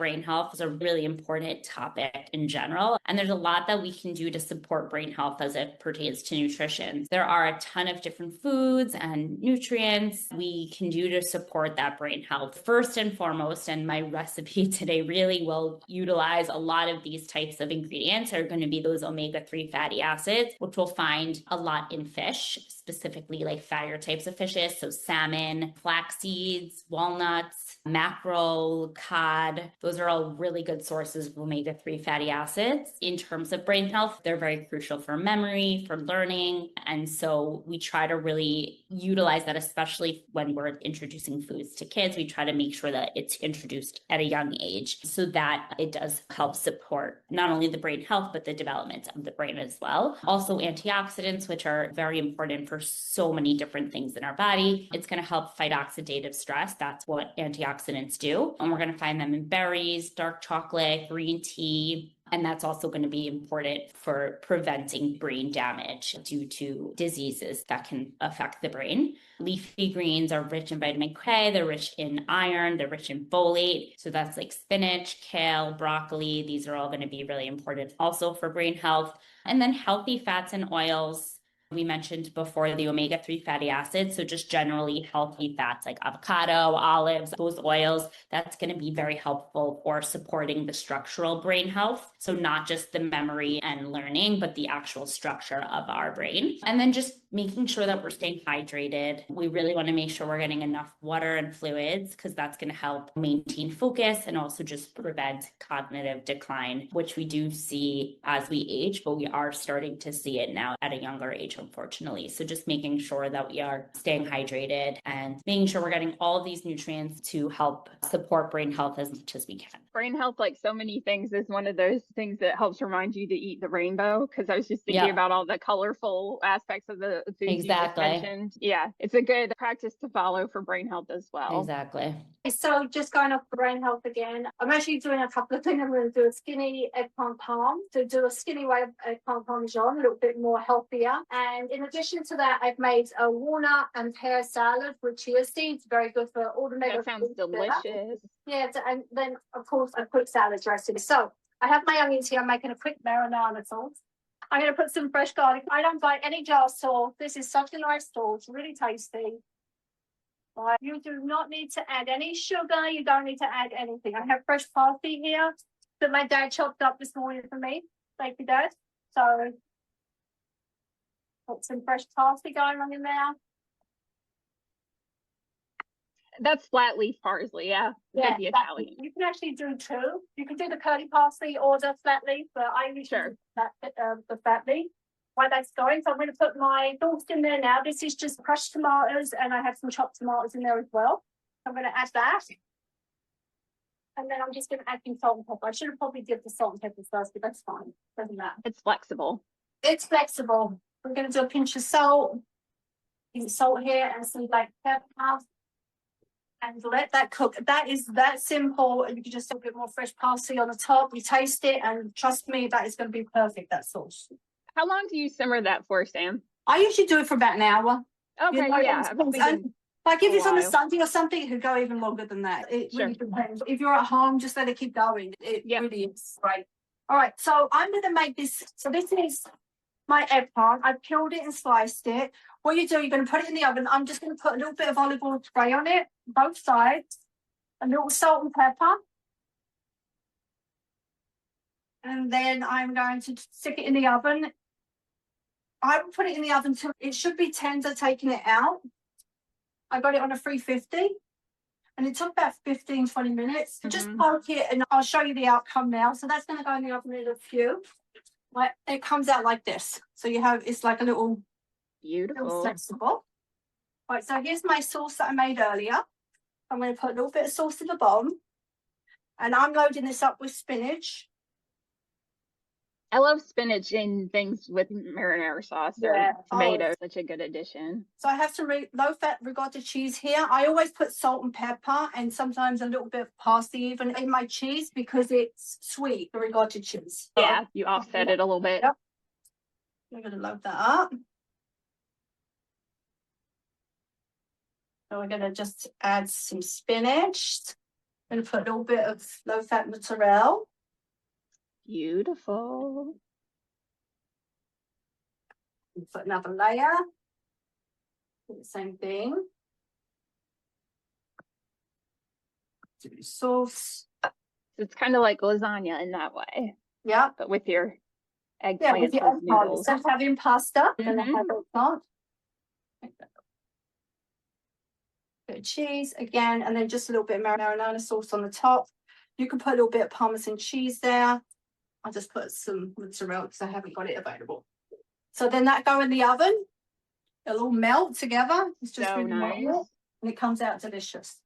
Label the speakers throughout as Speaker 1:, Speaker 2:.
Speaker 1: brain health is a really important topic in general. And there's a lot that we can do to support brain health as it pertains to nutrition. There are a ton of different foods and nutrients we can do to support that brain health. First and foremost, and my recipe today really will utilize a lot of these types of ingredients, are going to be those omega-3 fatty acids, which we'll find a lot in fish, specifically like fattier types of fishes. So salmon, flax seeds, walnuts, mackerel, cod. Those are all really good sources of omega-3 fatty acids. In terms of brain health, they're very crucial for memory, for learning. And so we try to really utilize that, especially when we're introducing foods to kids. We try to make sure that it's introduced at a young age so that it does help support not only the brain health, but the development of the brain as well. Also antioxidants, which are very important for so many different things in our body. It's going to help fight oxidative stress. That's what antioxidants do. And we're going to find them in berries, dark chocolate, green tea. And that's also going to be important for preventing brain damage due to diseases that can affect the brain. Leafy greens are rich in vitamin K. They're rich in iron. They're rich in folate. So that's like spinach, kale, broccoli. These are all going to be really important also for brain health. And then healthy fats and oils. We mentioned before the omega-3 fatty acids. So just generally healthy fats like avocado, olives, those oils, that's going to be very helpful for supporting the structural brain health. So not just the memory and learning, but the actual structure of our brain. And then just making sure that we're staying hydrated. We really want to make sure we're getting enough water and fluids because that's going to help maintain focus and also just prevent cognitive decline, which we do see as we age, but we are starting to see it now at a younger age, unfortunately. So just making sure that we are staying hydrated and making sure we're getting all of these nutrients to help support brain health as much as we can.
Speaker 2: Brain health, like so many things, is one of those things that helps remind you to eat the rainbow. Because I was just thinking about all the colorful aspects of the foods you just mentioned. Yeah, it's a good practice to follow for brain health as well.
Speaker 1: Exactly.
Speaker 3: So just going off the brain health again, I'm actually doing a couple of things. I'm going to do a skinny eggplant parm, to do a skinny way of eggplant parmesan, a little bit more healthier. And in addition to that, I've made a walnut and pear salad with chia seeds, very good for all the
Speaker 2: That sounds delicious.
Speaker 3: Yeah, and then of course a quick salad dressing. So I have my onions here. I'm making a quick marinara sauce. I'm going to put some fresh garlic. I don't buy any jar sauce. This is such a nice sauce, really tasty. Right. You do not need to add any sugar. You don't need to add anything. I have fresh parsley here that my dad chopped up this morning for me. Thank you, Dad. So put some fresh parsley going on in there.
Speaker 2: That's flat leaf parsley, yeah. The Italian.
Speaker 3: You can actually do two. You can do the curly parsley or the flat leaf, but I usually do the flat leaf. While that's going, so I'm going to put my sauce in there now. This is just crushed tomatoes, and I have some chopped tomatoes in there as well. I'm going to add that. And then I'm just going to add some salt and pepper. I should have probably did the salt and pepper first, but that's fine. Doesn't matter.
Speaker 2: It's flexible.
Speaker 3: It's flexible. We're going to do a pinch of salt. Salt here and some black pepper. And let that cook. That is that simple. And you can just put a bit more fresh parsley on the top. You taste it, and trust me, that is going to be perfect, that sauce.
Speaker 2: How long do you simmer that for, Sam?
Speaker 3: I usually do it for about an hour.
Speaker 2: Okay, yeah.
Speaker 3: Like if it's on a Sunday or something, it could go even longer than that. It really depends. If you're at home, just let it keep going. It really is great. All right, so I'm going to make this. So this is my eggplant. I peeled it and sliced it. What you do, you're going to put it in the oven. I'm just going to put a little bit of olive oil spray on it, both sides, a little salt and pepper. And then I'm going to stick it in the oven. I will put it in the oven till it should be tender, taking it out. I got it on a 350 and it took about 15-20 minutes. Just poke it and I'll show you the outcome now. So that's going to go in the oven in a few. Like it comes out like this. So you have, it's like a little
Speaker 2: beautiful,
Speaker 3: flexible. Right, so here's my sauce that I made earlier. I'm going to put a little bit of sauce at the bottom, and I'm loading this up with spinach.
Speaker 2: I love spinach in things with marinara sauce or tomatoes. Such a good addition.
Speaker 3: So I have some low-fat ricotta cheese here. I always put salt and pepper and sometimes a little bit of parsley even in my cheese because it's sweet, the ricotta cheese.
Speaker 2: Yeah, you offset it a little bit.
Speaker 3: Yep. I'm going to load that up. So we're going to just add some spinach. I'm going to put a little bit of low-fat mozzarella.
Speaker 2: Beautiful.
Speaker 3: Put another layer. Do the same thing. Do the sauce.
Speaker 2: It's kind of like lasagna in that way.
Speaker 3: Yeah.
Speaker 2: But with your
Speaker 3: Yeah,
Speaker 2: eggplants
Speaker 3: with your
Speaker 2: as
Speaker 3: eggplant.
Speaker 2: noodles.
Speaker 3: Instead of having pasta, then I
Speaker 2: Mhm.
Speaker 3: have eggplant. Bit of cheese again, and then just a little bit of marinara sauce on the top. You can put a little bit of Parmesan cheese there. I'll just put some mozzarella because I haven't got it available. So then that go in the oven. It'll all melt together. It's just
Speaker 2: So
Speaker 3: really
Speaker 2: nice.
Speaker 3: nice. And it comes out delicious.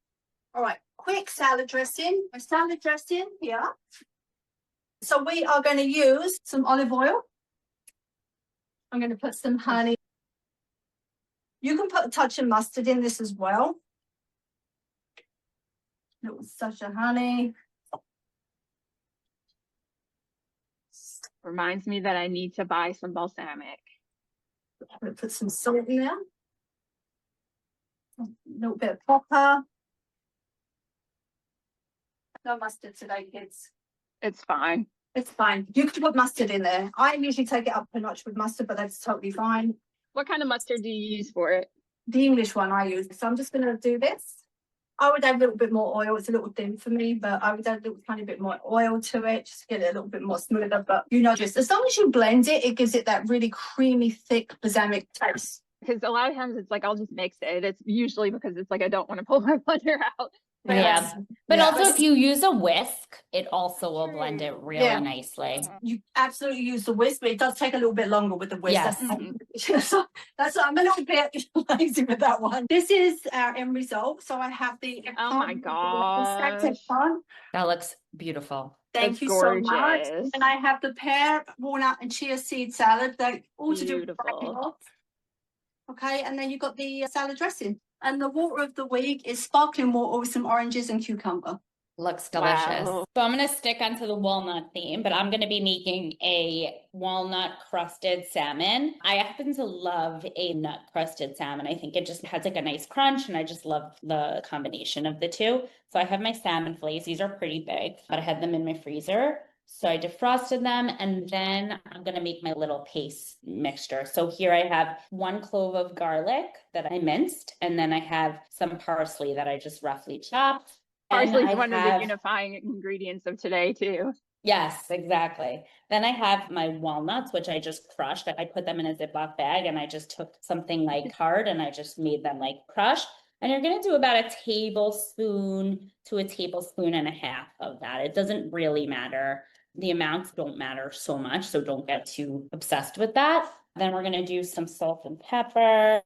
Speaker 3: All right, quick salad dressing. My salad dressing here. So we are going to use some olive oil. I'm going to put some honey. You can put a touch of mustard in this as well. A little touch of honey.
Speaker 2: Reminds me that I need to buy some balsamic.
Speaker 3: I'm going to put some salt in there. A little bit of pepper. No mustard today, kids.
Speaker 2: It's fine.
Speaker 3: It's fine. You can put mustard in there. I usually take it up a notch with mustard, but that's totally fine.
Speaker 2: What kind of mustard do you use for it?
Speaker 3: The English one I use. So I'm just going to do this. I would add a little bit more oil. It's a little thin for me, but I would add a little tiny bit more oil to it just to get it a little bit more smoother. But you know, just as long as you blend it, it gives it that really creamy, thick balsamic taste.
Speaker 2: Because a lot of times it's like I'll just mix it. It's usually because it's like I don't want to pull my blender out.
Speaker 1: Yeah. But
Speaker 3: Yeah.
Speaker 1: also if you use a whisk, it also will blend it really
Speaker 3: Yeah.
Speaker 1: nicely.
Speaker 3: You absolutely use the whisk, but it does take a little bit longer with the whisk.
Speaker 1: Yes.
Speaker 3: That's I'm a little bit lazy with that one. This is our end result. So I have the
Speaker 2: Oh my gosh.
Speaker 1: That looks beautiful.
Speaker 3: Thank you so much. And I have the pear, walnut, and chia seed salad. That all to do with
Speaker 2: Beautiful.
Speaker 3: Okay, and then you've got the salad dressing. And the water of the week is sparkling water with some oranges and cucumber.
Speaker 1: Looks delicious.
Speaker 2: Wow.
Speaker 1: So I'm going to stick onto the walnut theme, but I'm going to be making a walnut crusted salmon. I happen to love a nut crusted salmon. I think it just has like a nice crunch, and I just love the combination of the two. So I have my salmon fillets. These are pretty big, but I had them in my freezer. So I defrosted them, and then I'm going to make my little paste mixture. So here I have 1 clove of garlic that I minced, and then I have some parsley that I just roughly chopped.
Speaker 2: Parsley is one of the unifying ingredients of today too.
Speaker 1: Yes, exactly. Then I have my walnuts, which I just crushed. I put them in a Ziploc bag, and I just took something like hard and I just made them like crushed. And you're going to do about a tablespoon to a tablespoon and a half of that. It doesn't really matter. The amounts don't matter so much, so don't get too obsessed with that. Then we're going to do some salt and pepper.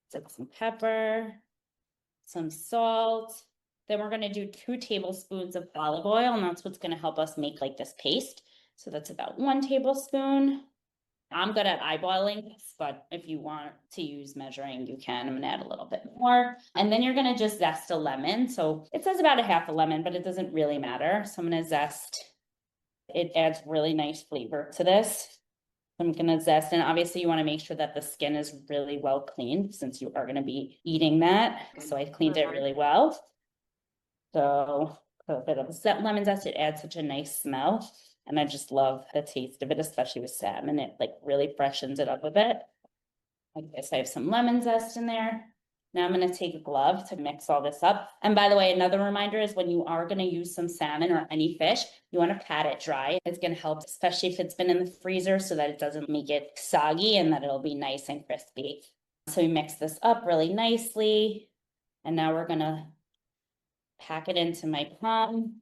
Speaker 1: Some pepper, some salt. Then we're going to do 2 tablespoons of olive oil, and that's what's going to help us make like this paste. So that's about 1 tablespoon. I'm good at eyeballing, but if you want to use measuring, you can. I'm going to add a little bit more. And then you're going to just zest a lemon. So it says about a half a lemon, but it doesn't really matter. So I'm going to zest. It adds really nice flavor to this. I'm going to zest, and obviously you want to make sure that the skin is really well cleaned since you are going to be eating that. So I cleaned it really well. So put a bit of lemon zest. It adds such a nice smell. And I just love the taste of it, especially with salmon. It like really freshens it up a bit. I guess I have some lemon zest in there. Now I'm going to take a glove to mix all this up. And by the way, another reminder is when you are going to use some salmon or any fish, you want to pat it dry. It's going to help, especially if it's been in the freezer, so that it doesn't make it soggy and that it'll be nice and crispy. So we mix this up really nicely. And now we're going to pack it into my palm.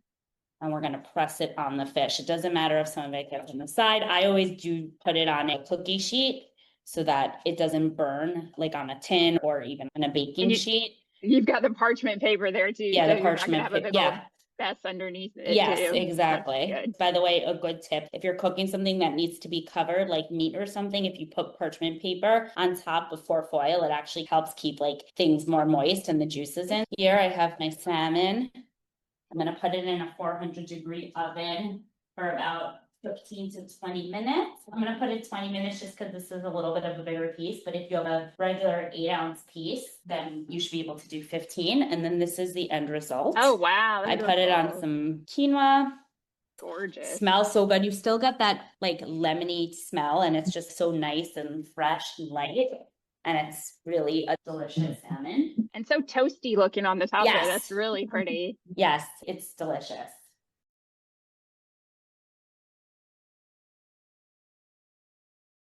Speaker 1: And we're going to press it on the fish. It doesn't matter if some of it gets on the side. I always do put it on a cookie sheet so that it doesn't burn like on a tin or even on a baking sheet.
Speaker 2: You've got the parchment paper there too.
Speaker 1: Yeah,
Speaker 2: so
Speaker 1: the parchment paper. Yeah.
Speaker 2: That's underneath it.
Speaker 1: Yes,
Speaker 2: too.
Speaker 1: exactly. By the way, a good tip, if you're cooking something that needs to be covered, like meat or something, if you put parchment paper on top before foil, it actually helps keep like things more moist and the juices in. Here I have my salmon. I'm going to put it in a 400-degree oven for about 15 to 20 minutes. I'm going to put it 20 minutes just because this is a little bit of a bigger piece. But if you have a regular 8-ounce piece, then you should be able to do 15. And then this is the end result.
Speaker 2: Oh, wow.
Speaker 1: I put it on some quinoa.
Speaker 2: Gorgeous.
Speaker 1: Smells so good. You still get that like lemony smell, and it's just so nice and fresh and light. And it's really a delicious salmon.
Speaker 2: And so toasty looking on the top
Speaker 1: Yes.
Speaker 2: there. That's really pretty.
Speaker 1: Yes, it's delicious.